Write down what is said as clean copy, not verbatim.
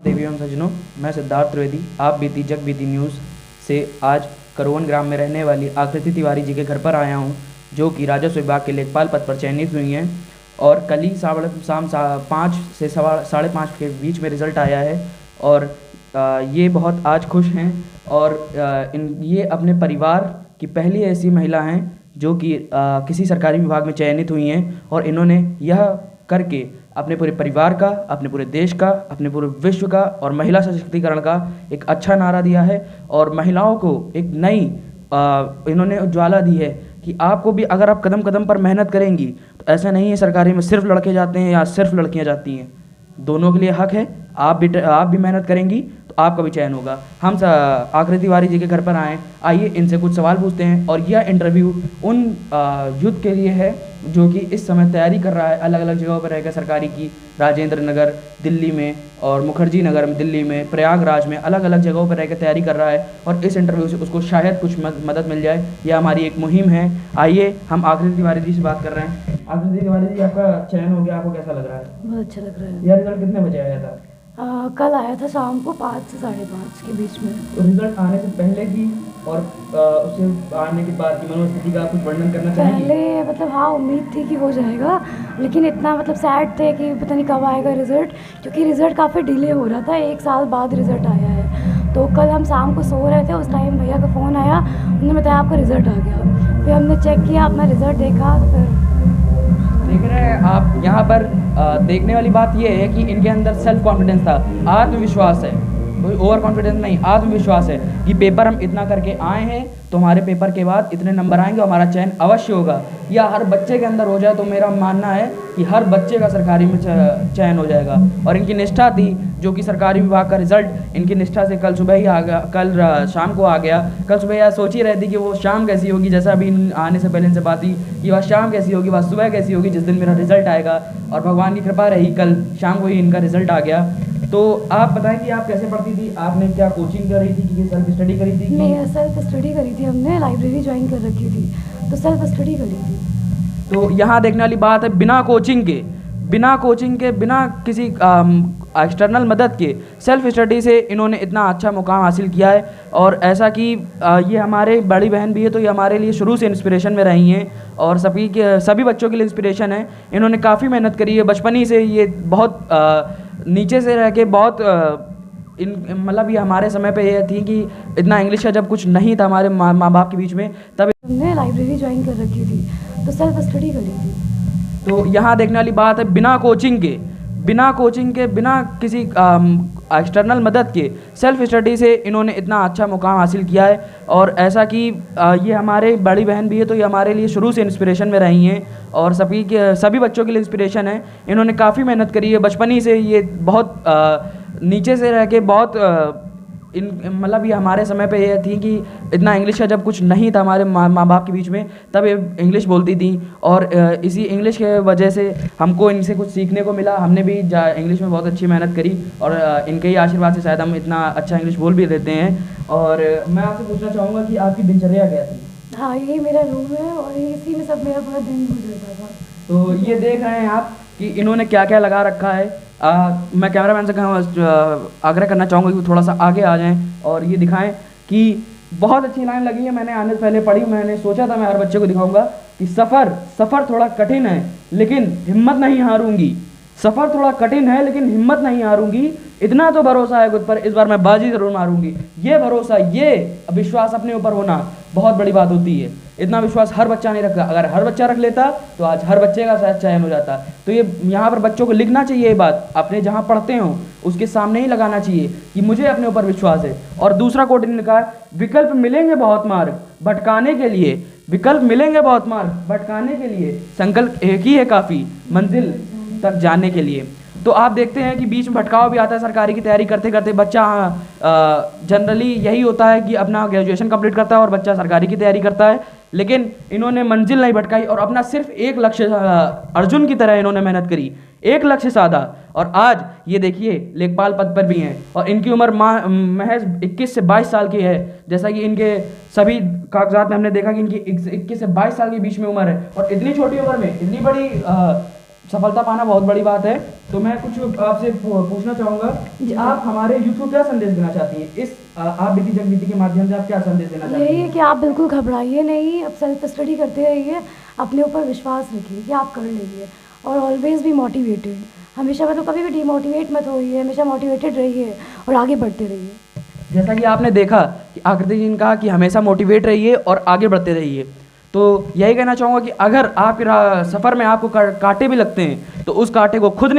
देवी एवं सज्जनों, मैं सिद्धार्थ त्रिवेदी आप बीती जग बीती न्यूज़ से आज करोवन ग्राम में रहने वाली आकृति तिवारी जी के घर पर आया हूं, जो कि राजस्व विभाग के लेखपाल पद पर चयनित हुई हैं और कल ही शाम 5 से 5:30 के बीच में रिज़ल्ट आया है। और ये बहुत आज खुश हैं और ये अपने परिवार की पहली ऐसी महिला हैं जो कि किसी सरकारी विभाग में चयनित हुई हैं और इन्होंने यह करके अपने पूरे परिवार का, अपने पूरे देश का, अपने पूरे विश्व का और महिला सशक्तिकरण का एक अच्छा नारा दिया है और महिलाओं को एक नई इन्होंने उज्ज्वला दी है कि आपको भी अगर आप कदम कदम पर मेहनत करेंगी तो ऐसा नहीं है सरकारी में सिर्फ लड़के जाते हैं या सिर्फ लड़कियां जाती हैं। दोनों के लिए हक है। आप भी मेहनत करेंगी तो आपका भी चयन होगा। हम आकृति तिवारी जी के घर पर आइए इनसे कुछ सवाल पूछते हैं और यह इंटरव्यू उन यूथ के लिए है जो कि इस समय तैयारी कर रहा है अलग अलग जगहों पर रहकर सरकारी की, राजेंद्र नगर दिल्ली में और मुखर्जी नगर में दिल्ली में, प्रयागराज में, अलग अलग जगहों पर रहकर तैयारी कर रहा है और इस इंटरव्यू से उसको शायद कुछ मदद मिल जाए। यह हमारी एक मुहिम है। आइए हम आकृति तिवारी जी से बात कर रहे हैं। आकृति तिवारी जी, आपका चयन हो गया, आपको कैसा लग रहा है? बहुत अच्छा लग रहा है। यह रिजल्ट कितने बजे आया था? कल आया था शाम को 5 से 5:30 के बीच में। तो रिजल्ट आने से पहले की और उसे आने के बाद की मनोस्थिति का कुछ वर्णन करना चाहेंगे? पहले मतलब हाँ, उम्मीद थी कि हो जाएगा, लेकिन इतना मतलब सैड थे कि पता नहीं कब आएगा रिज़ल्ट, क्योंकि रिज़ल्ट काफ़ी डिले हो रहा था। 1 साल बाद रिज़ल्ट आया है। तो कल हम शाम को सो रहे थे, उस टाइम भैया का फ़ोन आया, उन्होंने बताया आपका रिज़ल्ट आ गया। फिर हमने चेक किया, अपना रिज़ल्ट देखा तो फिर देख रहे हैं आप यहाँ पर देखने वाली बात यह है कि इनके अंदर सेल्फ कॉन्फिडेंस था, आत्मविश्वास है, कोई ओवर कॉन्फिडेंस नहीं, आत्मविश्वास है कि पेपर हम इतना करके आए हैं तो हमारे पेपर के बाद इतने नंबर आएंगे, हमारा चयन अवश्य होगा। या हर बच्चे के अंदर हो जाए तो मेरा मानना है कि हर बच्चे का सरकारी में चयन हो जाएगा। और इनकी निष्ठा थी जो कि सरकारी विभाग का रिजल्ट इनकी निष्ठा से कल सुबह ही आ गया, कल शाम को आ गया। कल सुबह यह सोच ही रही थी कि वो शाम कैसी होगी, जैसा अभी आने से पहले इनसे बात हुई कि वह शाम कैसी होगी, वह सुबह कैसी होगी जिस दिन मेरा रिजल्ट आएगा। और भगवान की कृपा रही, कल शाम को ही इनका रिजल्ट आ गया। तो आप बताएं कि आप कैसे पढ़ती थी? आपने क्या कोचिंग कर रही थी कि सेल्फ स्टडी करी थी? नहीं, सेल्फ स्टडी करी थी, हमने लाइब्रेरी ज्वाइन कर रखी थी, तो सेल्फ स्टडी करी थी। तो यहाँ देखने वाली बात है, बिना कोचिंग के बिना किसी एक्सटर्नल मदद के सेल्फ स्टडी से इन्होंने इतना अच्छा मुकाम हासिल किया है। और ऐसा कि ये हमारे बड़ी बहन भी है तो ये हमारे लिए शुरू से इंस्पिरेशन में रही हैं और सभी बच्चों के लिए इंस्पिरेशन है। इन्होंने काफ़ी मेहनत करी है, बचपन ही से ये बहुत नीचे से रह के बहुत मतलब ये हमारे समय पे ये थी कि इतना इंग्लिश का जब कुछ नहीं था हमारे माँ बाप के बीच में, तब हमने लाइब्रेरी ज्वाइन कर रखी थी, तो सेल्फ स्टडी करी थी। तो यहाँ देखने वाली बात है, बिना कोचिंग के बिना किसी एक्सटर्नल मदद के सेल्फ स्टडी से इन्होंने इतना अच्छा मुकाम हासिल किया है। और ऐसा कि ये हमारे बड़ी बहन भी है तो ये हमारे लिए शुरू से इंस्पिरेशन में रही हैं और सभी बच्चों के लिए इंस्पिरेशन है। इन्होंने काफ़ी मेहनत करी है, बचपन ही से ये बहुत नीचे से रह के बहुत मतलब ये हमारे समय पे ये थी कि इतना इंग्लिश का जब कुछ नहीं था हमारे माँ बाप के बीच में, तब ये इंग्लिश बोलती थी और इसी इंग्लिश के वजह से हमको इनसे कुछ सीखने को मिला। हमने भी इंग्लिश में बहुत अच्छी मेहनत करी और इनके ही आशीर्वाद से शायद हम इतना अच्छा इंग्लिश बोल भी देते हैं। और मैं आपसे पूछना चाहूँगा कि आपकी दिनचर्या क्या थी? हाँ, यही मेरा रूम है और इसी में सब मेरा पूरा दिन गुजरता था। तो ये देख रहे हैं आप कि इन्होंने क्या क्या लगा रखा है। मैं कैमरामैन से आग्रह करना चाहूँगा कि थोड़ा सा आगे आ जाएं और ये दिखाएं कि बहुत अच्छी लाइन लगी है। मैंने आने से पहले पढ़ी, मैंने सोचा था मैं हर बच्चे को दिखाऊंगा कि सफ़र थोड़ा कठिन है लेकिन हिम्मत नहीं हारूंगी। सफ़र थोड़ा कठिन है लेकिन हिम्मत नहीं हारूंगी, इतना तो भरोसा है खुद पर, इस बार मैं बाजी ज़रूर मारूंगी। ये भरोसा, ये विश्वास अपने ऊपर होना बहुत बड़ी बात होती है। इतना विश्वास हर बच्चा नहीं रखता, अगर हर बच्चा रख लेता तो आज हर बच्चे का शायद चयन हो जाता। तो ये यहाँ पर बच्चों को लिखना चाहिए, ये बात अपने जहाँ पढ़ते हो उसके सामने ही लगाना चाहिए कि मुझे अपने ऊपर विश्वास है। और दूसरा कोट इन्होंने कहा, विकल्प मिलेंगे बहुत मार्ग भटकाने के लिए, विकल्प मिलेंगे बहुत मार्ग भटकाने के लिए, संकल्प एक ही है काफ़ी मंजिल तक जाने के लिए। तो आप देखते हैं कि बीच में भटकाव भी आता है। सरकारी की तैयारी करते करते बच्चा जनरली यही होता है कि अपना ग्रेजुएशन कंप्लीट करता है और बच्चा सरकारी की तैयारी करता है, लेकिन इन्होंने मंजिल नहीं भटकाई और अपना सिर्फ एक लक्ष्य, अर्जुन की तरह इन्होंने मेहनत करी, एक लक्ष्य साधा और आज ये देखिए लेखपाल पद पर भी हैं। और इनकी उम्र महज 21 से 22 साल की है। जैसा कि इनके सभी कागजात में हमने देखा कि इनकी 21 से 22 साल के बीच में उम्र है और इतनी छोटी उम्र में इतनी बड़ी सफलता पाना बहुत बड़ी बात है। तो मैं कुछ आपसे पूछना चाहूँगा कि आप हमारे यूथ को क्या संदेश देना चाहती हैं? इस आप बीती जग बीती के माध्यम से आप क्या संदेश देना चाहती यही हैं? है कि आप बिल्कुल घबराइए नहीं, अब सेल्फ स्टडी करते रहिए, अपने ऊपर विश्वास रखिए कि आप कर लेंगे, और ऑलवेज बी मोटिवेटेड। हमेशा मतलब कभी भी डिमोटिवेट मत होइए, हमेशा मोटिवेटेड रहिए और आगे बढ़ते रहिए। जैसा कि आपने देखा कि आकृति जी ने कहा कि हमेशा मोटिवेट रहिए और आगे बढ़ते रहिए। तो यही कहना चाहूँगा कि अगर आपके सफ़र में आपको कांटे भी लगते हैं तो उस कांटे को खुद